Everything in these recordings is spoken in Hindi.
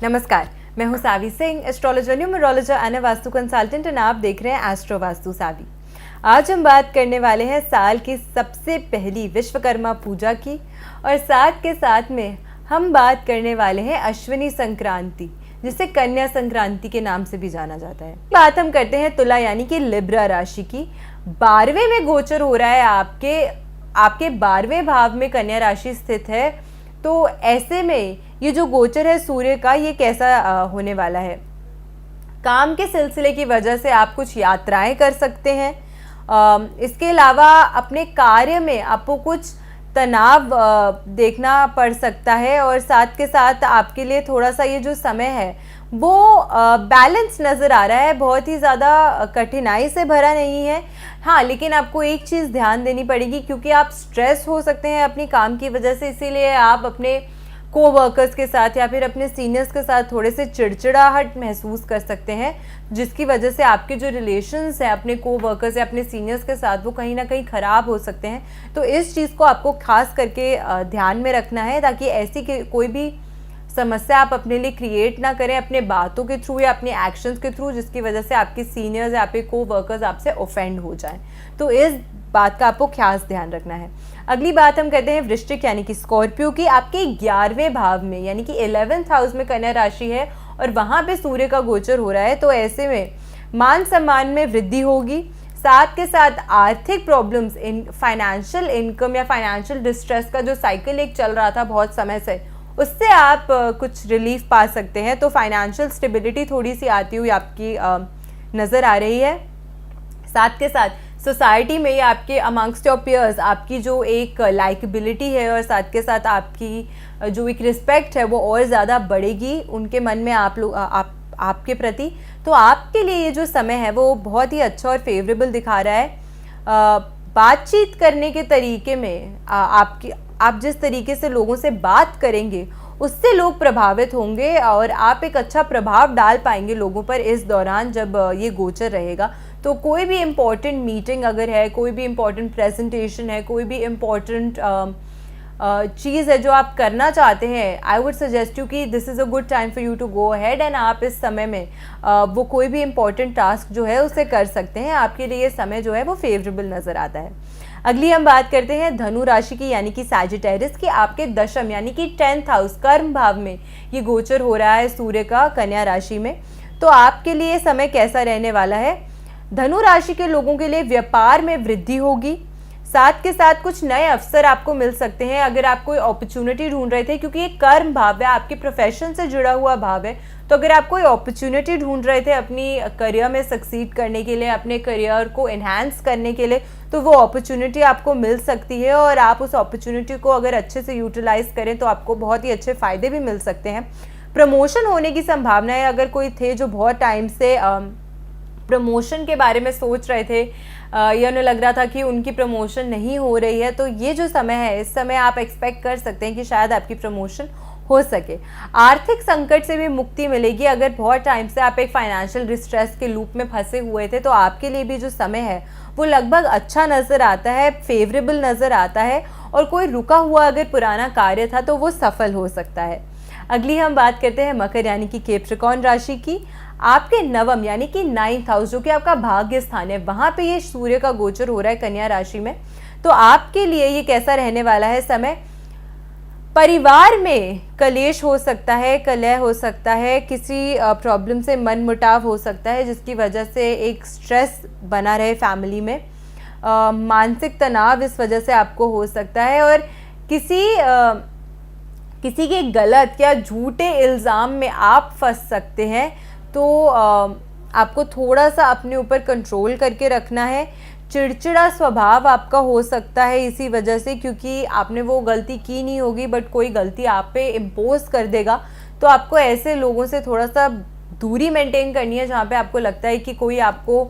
नमस्कार, मैं हूं Savi Singh, astrologer, numerologer and vastu consultant, और आप देख रहे हैं एस्ट्रो वास्तु सावी। आज हम बात करने वाले हैं साल की सबसे पहली विश्वकर्मा पूजा की, और साथ के साथ में हम बात करने वाले हैं अश्विनी संक्रांति, जिसे कन्या संक्रांति के नाम से भी जाना जाता है। बात हम करते हैं तुला यानी कि लिब्रा राशि की। 12वें में गोचर हो रहा है, आपके 12वें भाव में कन्या राशि स्थित है। तो ऐसे में ये जो गोचर है सूर्य का, ये कैसा होने वाला है? काम के सिलसिले की वजह से आप कुछ यात्राएं कर सकते हैं। इसके अलावा अपने कार्य में आपको कुछ तनाव देखना पड़ सकता है, और साथ के साथ आपके लिए थोड़ा सा ये जो समय है वो बैलेंस नज़र आ रहा है, बहुत ही ज़्यादा कठिनाई से भरा नहीं है। हाँ, लेकिन आपको एक चीज़ ध्यान देनी पड़ेगी, क्योंकि आप स्ट्रेस हो सकते हैं अपनी काम की वजह से, इसीलिए आप अपने कोवर्कर्स के साथ या फिर अपने सीनियर्स के साथ थोड़े से चिड़चिड़ाहट महसूस कर सकते हैं, जिसकी वजह से आपके जो रिलेशंस हैं अपने कोवर्कर्स या अपने सीनियर्स के साथ, वो कहीं ना कहीं ख़राब हो सकते हैं। तो इस चीज़ को आपको खास करके ध्यान में रखना है, ताकि ऐसी कोई भी समस्या आप अपने लिए क्रिएट ना करें अपने बातों के थ्रू या अपने एक्शंस के थ्रू, जिसकी वजह से आपके सीनियर्स या आपके कोवर्कर्स आपसे ऑफेंड हो जाएं। तो इस बात का आपको खास ध्यान रखना है। अगली बात हम करते हैं वृश्चिक यानी कि स्कॉर्पियो की। आपके 11वें भाव में यानी कि 11th हाउस में कन्या राशि है, और वहाँ पे सूर्य का गोचर हो रहा है। तो ऐसे में मान सम्मान में वृद्धि होगी, साथ के साथ आर्थिक प्रॉब्लम्स, इन फाइनेंशियल इनकम या फाइनेंशियल डिस्ट्रेस का जो साइकिल एक चल रहा था बहुत समय से, उससे आप कुछ रिलीफ पा सकते हैं। तो फाइनेंशियल स्टेबिलिटी थोड़ी सी आती हुई आपकी नज़र आ रही है। साथ के साथ सोसाइटी में या आपके अमंगस्ट योर पीयर्स आपकी जो एक लाइकेबिलिटी है, और साथ के साथ आपकी जो एक रिस्पेक्ट है, वो और ज़्यादा बढ़ेगी उनके मन में आपके प्रति। तो आपके लिए ये जो समय है वो बहुत ही अच्छा और फेवरेबल दिखा रहा है। बातचीत करने के तरीके में आप जिस तरीके से लोगों से बात करेंगे, उससे लोग प्रभावित होंगे, और आप एक अच्छा प्रभाव डाल पाएंगे लोगों पर इस दौरान जब ये गोचर रहेगा। तो कोई भी इम्पॉर्टेंट मीटिंग अगर है, कोई भी इम्पॉर्टेंट प्रेजेंटेशन है, कोई भी इम्पॉर्टेंट चीज़ है जो आप करना चाहते हैं, आई वुड सजेस्ट यू कि this is a good time for you to go ahead, and आप इस समय में वो कोई भी इम्पॉर्टेंट टास्क जो है उसे कर सकते हैं। आपके लिए ये समय जो है वो फेवरेबल नज़र आता है। अगली हम बात करते हैं धनु राशि की यानी कि सैजिटेरिस की। आपके दशम यानी कि 10th हाउस कर्म भाव में ये गोचर हो रहा है सूर्य का कन्या राशि में। तो आपके लिए समय कैसा रहने वाला है? धनु राशि के लोगों के लिए व्यापार में वृद्धि होगी, साथ के साथ कुछ नए अवसर आपको मिल सकते हैं अगर आप कोई अपॉर्चुनिटी ढूंढ रहे थे, क्योंकि ये कर्म भाव है, आपके प्रोफेशन से जुड़ा हुआ भाव है। तो अगर आप कोई अपॉर्चुनिटी ढूंढ रहे थे अपनी करियर में सक्सीड करने के लिए, अपने करियर को एनहांस करने के लिए, तो वो अपॉर्चुनिटी आपको मिल सकती है, और आप उस अपॉर्चुनिटी को अगर अच्छे से यूटिलाइज करें तो आपको बहुत ही अच्छे फ़ायदे भी मिल सकते हैं। प्रमोशन होने की संभावना है। अगर कोई थे जो बहुत टाइम से प्रमोशन के बारे में सोच रहे थे, या उन्हें लग रहा था कि उनकी प्रमोशन नहीं हो रही है, तो ये जो समय है, इस समय आप एक्सपेक्ट कर सकते हैं कि शायद आपकी प्रमोशन हो सके। आर्थिक संकट से भी मुक्ति मिलेगी। अगर बहुत टाइम से आप एक फाइनेंशियल डिस्ट्रेस के लूप में फंसे हुए थे, तो आपके लिए भी जो समय है वो लगभग अच्छा नज़र आता है, फेवरेबल नज़र आता है, और कोई रुका हुआ अगर पुराना कार्य था तो वो सफल हो सकता है। अगली हम बात करते हैं मकर यानी कि कैप्रिकॉर्न राशि की। आपके नवम यानी कि 9th हाउस, जो कि आपका भाग्य स्थान है, वहाँ पे ये सूर्य का गोचर हो रहा है कन्या राशि में। तो आपके लिए ये कैसा रहने वाला है समय? परिवार में कलेश हो सकता है, कलह हो सकता है, किसी प्रॉब्लम से मनमुटाव हो सकता है, जिसकी वजह से एक स्ट्रेस बना रहे फैमिली में। मानसिक तनाव इस वजह से आपको हो सकता है, और किसी के गलत या झूठे इल्ज़ाम में आप फंस सकते हैं। तो आपको थोड़ा सा अपने ऊपर कंट्रोल करके रखना है। चिड़चिड़ा स्वभाव आपका हो सकता है इसी वजह से, क्योंकि आपने वो गलती की नहीं होगी, बट कोई गलती आप पे इम्पोज कर देगा। तो आपको ऐसे लोगों से थोड़ा सा दूरी मेंटेन करनी है, जहाँ पे आपको लगता है कि कोई आपको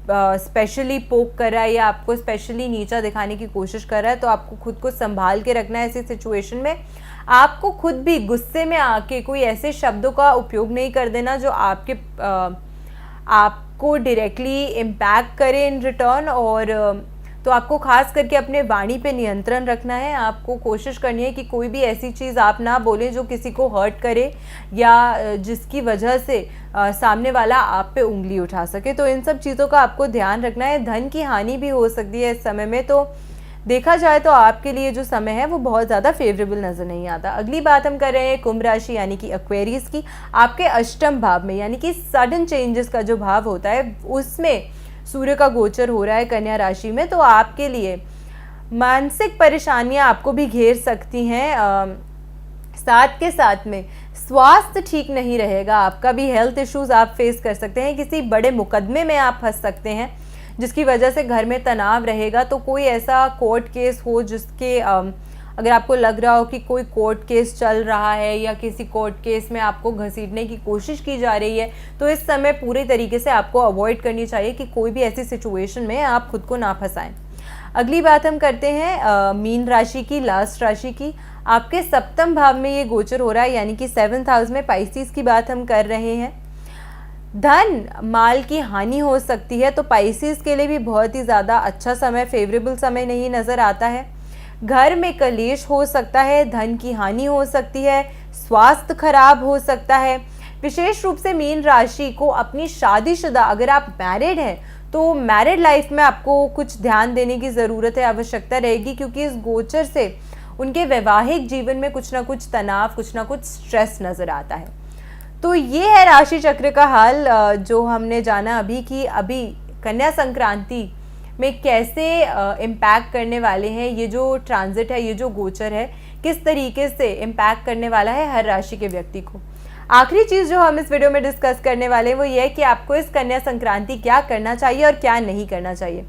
स्पेशली पोक कर रहा है या आपको स्पेशली नीचा दिखाने की कोशिश कर रहा है। तो आपको खुद को संभाल के रखना है ऐसी सिचुएशन में। आपको खुद भी गुस्से में आके कोई ऐसे शब्दों का उपयोग नहीं कर देना जो आपको डायरेक्टली इम्पैक्ट करे इन रिटर्न। और तो आपको खास करके अपने वाणी पे नियंत्रण रखना है। आपको कोशिश करनी है कि कोई भी ऐसी चीज़ आप ना बोलें जो किसी को हर्ट करे या जिसकी वजह से सामने वाला आप पे उंगली उठा सके। तो इन सब चीज़ों का आपको ध्यान रखना है। धन की हानि भी हो सकती है इस समय में, तो देखा जाए तो आपके लिए जो समय है वो बहुत ज़्यादा फेवरेबल नज़र नहीं आता। अगली बात हम कर रहे हैं कुंभ राशि यानी कि एक्वेरियस की। आपके अष्टम भाव में यानी कि सडन चेंजेस का जो भाव होता है उसमें सूर्य का गोचर हो रहा है कन्या राशि में। तो आपके लिए मानसिक परेशानियां आपको भी घेर सकती हैं। साथ के साथ में स्वास्थ्य ठीक नहीं रहेगा, आपका भी हेल्थ इश्यूज आप फेस कर सकते हैं। किसी बड़े मुकदमे में आप फंस सकते हैं जिसकी वजह से घर में तनाव रहेगा। तो कोई ऐसा कोर्ट केस हो जिसके अगर आपको लग रहा हो कि कोई कोर्ट केस चल रहा है या किसी कोर्ट केस में आपको घसीटने की कोशिश की जा रही है, तो इस समय पूरे तरीके से आपको अवॉइड करनी चाहिए कि कोई भी ऐसी सिचुएशन में आप खुद को ना फंसाएं। अगली बात हम करते हैं मीन राशि की, लास्ट राशि की। आपके सप्तम भाव में ये गोचर हो रहा है यानी कि 7th हाउस में, पाइसेस की बात हम कर रहे हैं। धन माल की हानि हो सकती है, तो पाइसेस के लिए भी बहुत ही ज़्यादा अच्छा समय, फेवरेबल समय नहीं नज़र आता है। घर में कलेश हो सकता है, धन की हानि हो सकती है, स्वास्थ्य खराब हो सकता है। विशेष रूप से मीन राशि को अपनी शादीशुदा, अगर आप मैरिड हैं तो मैरिड लाइफ में आपको कुछ ध्यान देने की ज़रूरत है, आवश्यकता रहेगी, क्योंकि इस गोचर से उनके वैवाहिक जीवन में कुछ ना कुछ तनाव, कुछ ना कुछ स्ट्रेस नज़र आता है। तो ये है राशि चक्र का हाल जो हमने जाना अभी कि अभी कन्या संक्रांति में कैसे इम्पैक्ट करने वाले हैं ये जो ट्रांजिट है, ये जो गोचर है, किस तरीके से इम्पैक्ट करने वाला है हर राशि के व्यक्ति को। आखिरी चीज़ जो हम इस वीडियो में डिस्कस करने वाले हैं वो ये है कि आपको इस कन्या संक्रांति क्या करना चाहिए और क्या नहीं करना चाहिए।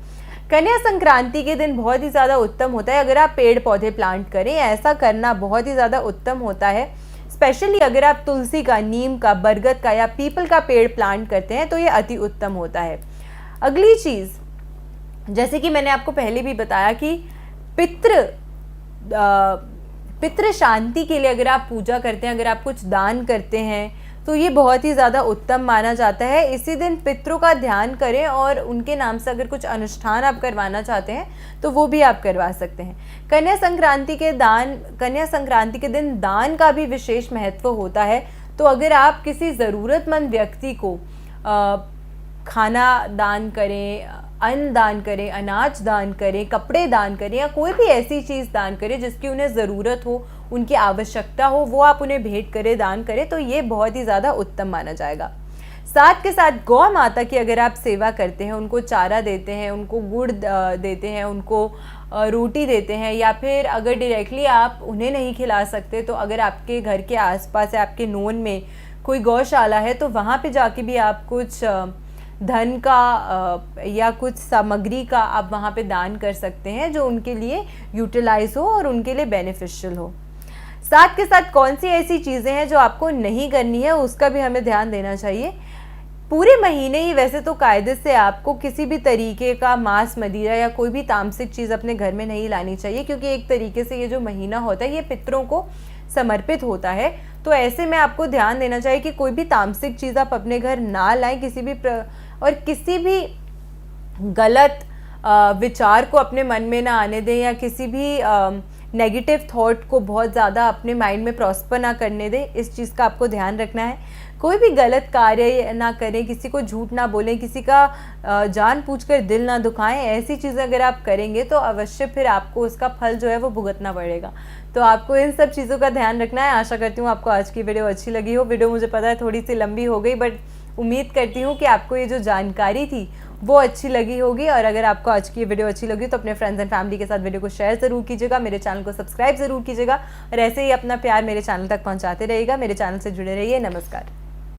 कन्या संक्रांति के दिन बहुत ही ज़्यादा उत्तम होता है अगर आप पेड़ पौधे प्लांट करें, ऐसा करना बहुत ही ज़्यादा उत्तम होता है। स्पेशली अगर आप तुलसी का, नीम का, बरगद का या पीपल का पेड़ प्लांट करते हैं तो ये अति उत्तम होता है। अगली चीज़, जैसे कि मैंने आपको पहले भी बताया कि पितृ शांति के लिए अगर आप पूजा करते हैं, अगर आप कुछ दान करते हैं तो ये बहुत ही ज़्यादा उत्तम माना जाता है। इसी दिन पितरों का ध्यान करें और उनके नाम से अगर कुछ अनुष्ठान आप करवाना चाहते हैं तो वो भी आप करवा सकते हैं। कन्या संक्रांति के दिन दान का भी विशेष महत्व होता है। तो अगर आप किसी ज़रूरतमंद व्यक्ति को खाना दान करें, अन्न दान करें, अनाज दान करें, कपड़े दान करें या कोई भी ऐसी चीज़ दान करें जिसकी उन्हें ज़रूरत हो, उनकी आवश्यकता हो, वो आप उन्हें भेंट करें, दान करें, तो ये बहुत ही ज़्यादा उत्तम माना जाएगा। साथ के साथ गौ माता की अगर आप सेवा करते हैं, उनको चारा देते हैं, उनको गुड़ देते हैं, उनको रोटी देते हैं, या फिर अगर डायरेक्टली आप उन्हें नहीं खिला सकते तो अगर आपके घर के आसपास या आपके नोन में कोई गौशाला है तो वहाँ पे जाके भी आप कुछ धन का या कुछ सामग्री का आप वहाँ पे दान कर सकते हैं जो उनके लिए यूटिलाइज हो और उनके लिए बेनिफिशियल हो। साथ के साथ कौन सी ऐसी चीज़ें हैं जो आपको नहीं करनी है उसका भी हमें ध्यान देना चाहिए। पूरे महीने ही वैसे तो कायदे से आपको किसी भी तरीके का मांस, मदिरा या कोई भी तामसिक चीज़ अपने घर में नहीं लानी चाहिए, क्योंकि एक तरीके से ये जो महीना होता है ये पितरों को समर्पित होता है। तो ऐसे में आपको ध्यान देना चाहिए कि कोई भी तामसिक चीज़ आप अपने घर ना लाएं, किसी भी गलत विचार को अपने मन में ना आने दें या किसी भी नेगेटिव थॉट को बहुत ज़्यादा अपने माइंड में प्रॉस्पर ना करने दें। इस चीज़ का आपको ध्यान रखना है। कोई भी गलत कार्य ना करें, किसी को झूठ ना बोलें, किसी का जानबूझकर दिल ना दुखाएं। ऐसी चीज़ें अगर आप करेंगे तो अवश्य फिर आपको उसका फल जो है वो भुगतना पड़ेगा। तो आपको इन सब चीज़ों का ध्यान रखना है। आशा करती हूँ आपको आज की वीडियो अच्छी लगी हो। वीडियो मुझे पता है थोड़ी सी लंबी हो गई, बट उम्मीद करती हूँ कि आपको ये जो जानकारी थी वो अच्छी लगी होगी। और अगर आपको आज की वीडियो अच्छी लगी तो अपने फ्रेंड्स एंड फैमिली के साथ वीडियो को शेयर ज़रूर कीजिएगा, मेरे चैनल को सब्सक्राइब ज़रूर कीजिएगा और ऐसे ही अपना प्यार मेरे चैनल तक पहुँचाते रहिएगा। मेरे चैनल से जुड़े रहिए। नमस्कार।